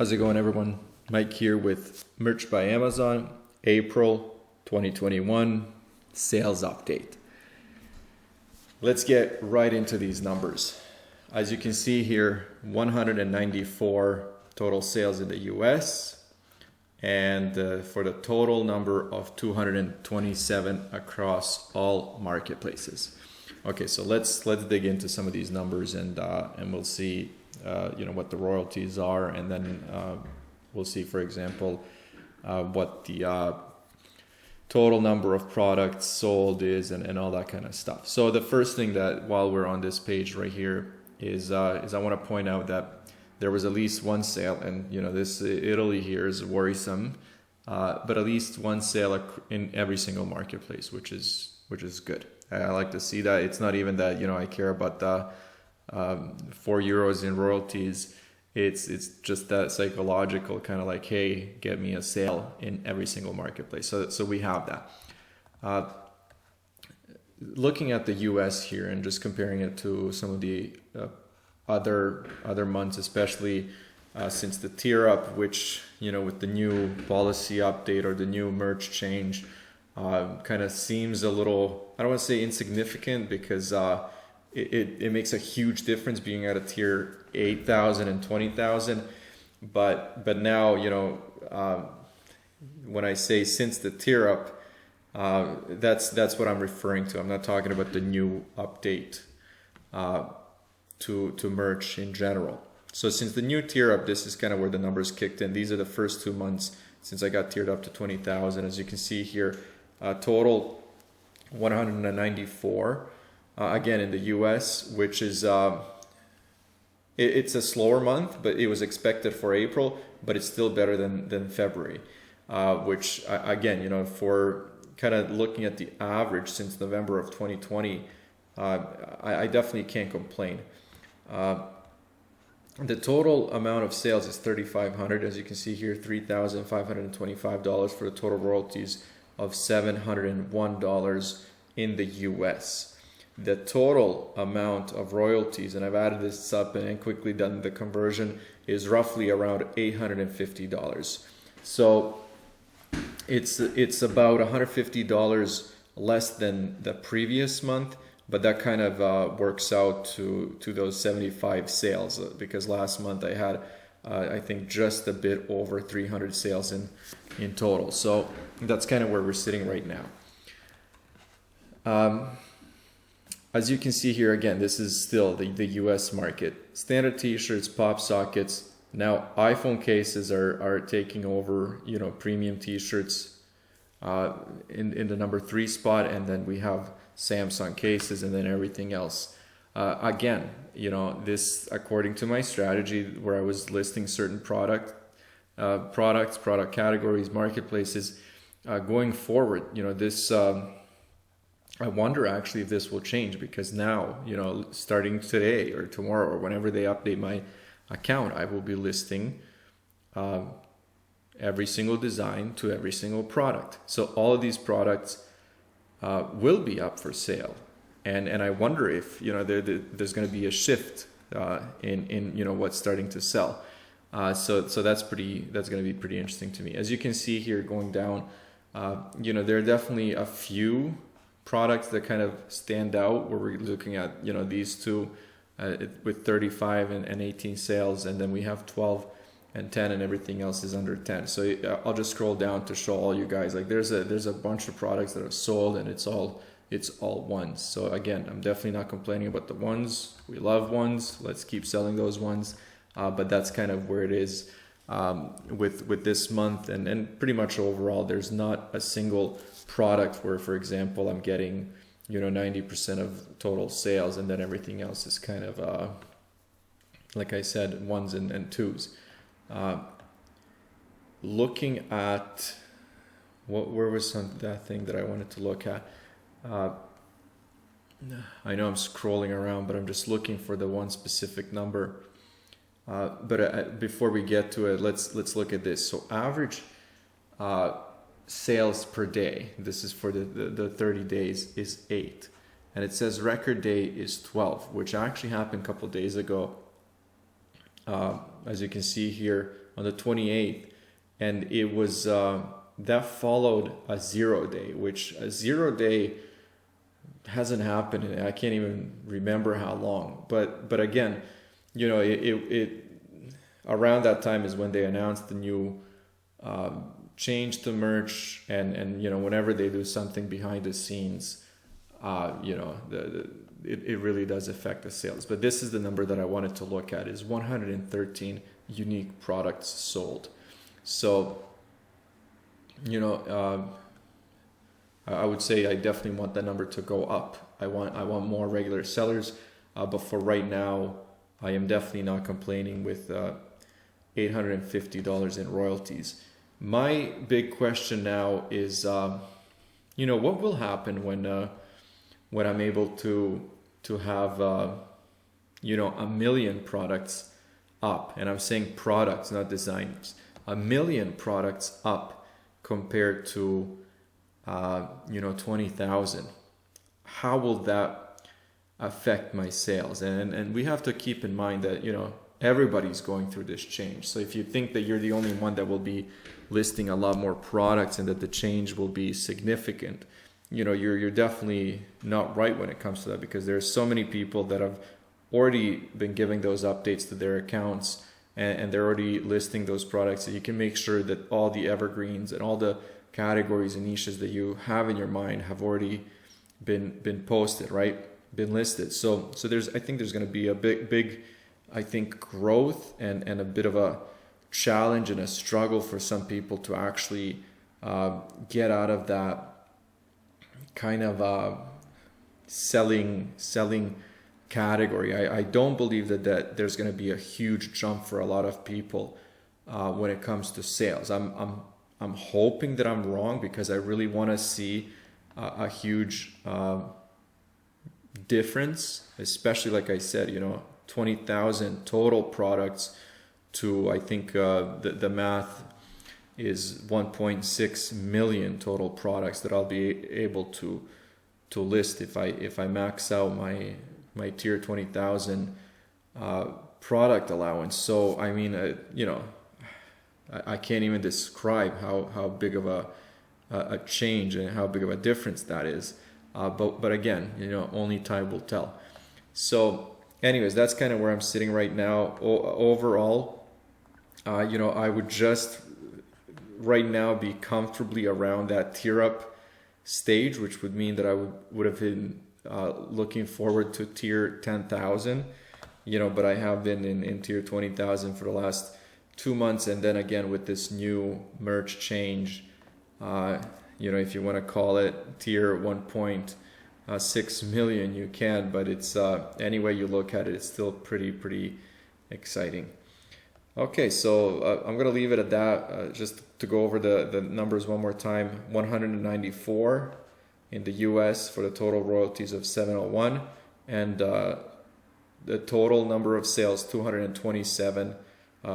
How's it going, everyone? Mike here with Merch by Amazon, April 2021 sales update. Let's get right into these numbers. As you can see here, 194 total sales in the US, and for the total number of 227 across all marketplaces. Okay, so let's dig into some of these numbers, and we'll see what the royalties are, and then we'll see, for example, what the total number of products sold is, and all that kind of stuff. So the first thing that, while we're on this page right here, is I want to point out that there was at least one sale, and this Italy here is worrisome, but at least one sale in every single marketplace, which is good. I like to see that. It's not even that I care about the €4 in royalties. It's just that psychological kind of like, hey, get me a sale in every single marketplace. So we have that. Looking at the US here and just comparing it to some of the other months, especially since the tier up, which with the new policy update or the new merch change, kind of seems a little, I don't want to say insignificant, because it makes a huge difference being at a tier 8,000 and 20,000, but now when I say since the tier up, that's what I'm referring to. I'm not talking about the new update to merch in general. So since the new tier up, this is kind of where the numbers kicked in. These are the first 2 months since I got tiered up to 20,000. As you can see here, total 194. Again, in the US, which is it's a slower month, but it was expected for April, but it's still better than February, which again, for kind of looking at the average since November of 2020, I definitely can't complain. The total amount of sales is $3,500, as you can see here, $3,525 for the total royalties of $701 in the US. The total amount of royalties, and I've added this up and quickly done the conversion, is roughly around $850. So it's about $150 less than the previous month, but that kind of works out to those 75 sales, because last month I had I think just a bit over 300 sales in total. So that's kind of where we're sitting right now. As you can see here, again, this is still the US market. Standard t-shirts, pop sockets. Now iPhone cases are taking over, premium t-shirts in the number 3 spot, and then we have Samsung cases, and then everything else. Again, this, according to my strategy, where I was listing certain product categories, marketplaces, going forward, this I wonder actually if this will change, because now, starting today or tomorrow or whenever they update my account, I will be listing every single design to every single product. So all of these products will be up for sale, and I wonder if there's going to be a shift in what's starting to sell. So that's going to be pretty interesting to me. As you can see here, going down, there are definitely a few products that kind of stand out, where we're looking at these two with 35 and 18 sales, and then we have 12 and 10, and everything else is under 10. So I'll just scroll down to show all you guys, like there's a bunch of products that are sold, and it's all ones. So again, I'm definitely not complaining about the ones. We love ones, let's keep selling those ones, but that's kind of where it is with this month, and pretty much overall there's not a single product where, for example, I'm getting 90% of total sales, and then everything else is kind of like I said, ones and twos. Looking at where was that thing that I wanted to look at? I know I'm scrolling around, but I'm just looking for the one specific number. But before we get to it, let's look at this. So average sales per day, this is for the 30 days, is 8, and it says record day is 12, which actually happened a couple days ago. as you can see here, on the 28th, and it was that followed a 0 day, which a 0 day hasn't happened in, I can't even remember how long. But again, you know, it around that time is when they announced the new change to merch, and you know, whenever they do something behind the scenes, you know, it really does affect the sales. But this is the number that I wanted to look at, is 113 unique products sold. So, you know, I would say I definitely want that number to go up. I want more regular sellers, but for right now, I am definitely not complaining with $850 in royalties. My big question now is, you know, what will happen when I'm able to have you know, 1 million products up, and I'm saying products, not designers, 1 million products up compared to you know, 20,000. How will that affect my sales? And we have to keep in mind that, you know, everybody's going through this change. So if you think that you're the only one that will be listing a lot more products and that the change will be significant, you know, you're definitely not right when it comes to that, because there's so many people that have already been giving those updates to their accounts, and they're already listing those products. So you can make sure that all the evergreens and all the categories and niches that you have in your mind have already been posted, right? Been listed. So I think there's going to be a big I think growth and a bit of a challenge and a struggle for some people to actually get out of that kind of selling category. I don't believe that there's going to be a huge jump for a lot of people when it comes to sales. I'm hoping that I'm wrong, because I really want to see a huge difference, especially, like I said, you know, 20,000 total products to, I think the math is 1.6 million total products that I'll be able to list if I max out my tier 20,000 product allowance. So I mean, you know, I can't even describe how big of a change and how big of a difference that is. But again, you know, only time will tell. So anyways, that's kind of where I'm sitting right now. Overall, you know, I would just right now be comfortably around that tier up stage, which would mean that I would have been looking forward to tier 10,000, you know, but I have been in tier 20,000 for the last 2 months. And then again, with this new merch change, you know, if you want to call it tier 1.6 million, you can, but it's any way you look at it, it's still pretty exciting. Okay, so I'm gonna leave it at that. Just to go over the numbers one more time: 194 in the US for the total royalties of 701, and the total number of sales 227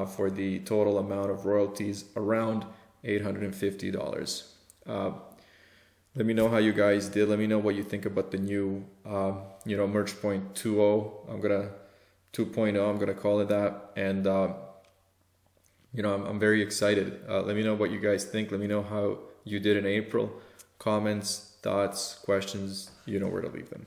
for the total amount of royalties around $850. Let me know how you guys did. Let me know what you think about the new you know, MerchPoint 2.0. 2.0, I'm gonna call it that. And you know, I'm very excited. Let me know what you guys think. Let me know how you did in April. Comments, thoughts, questions, you know where to leave them.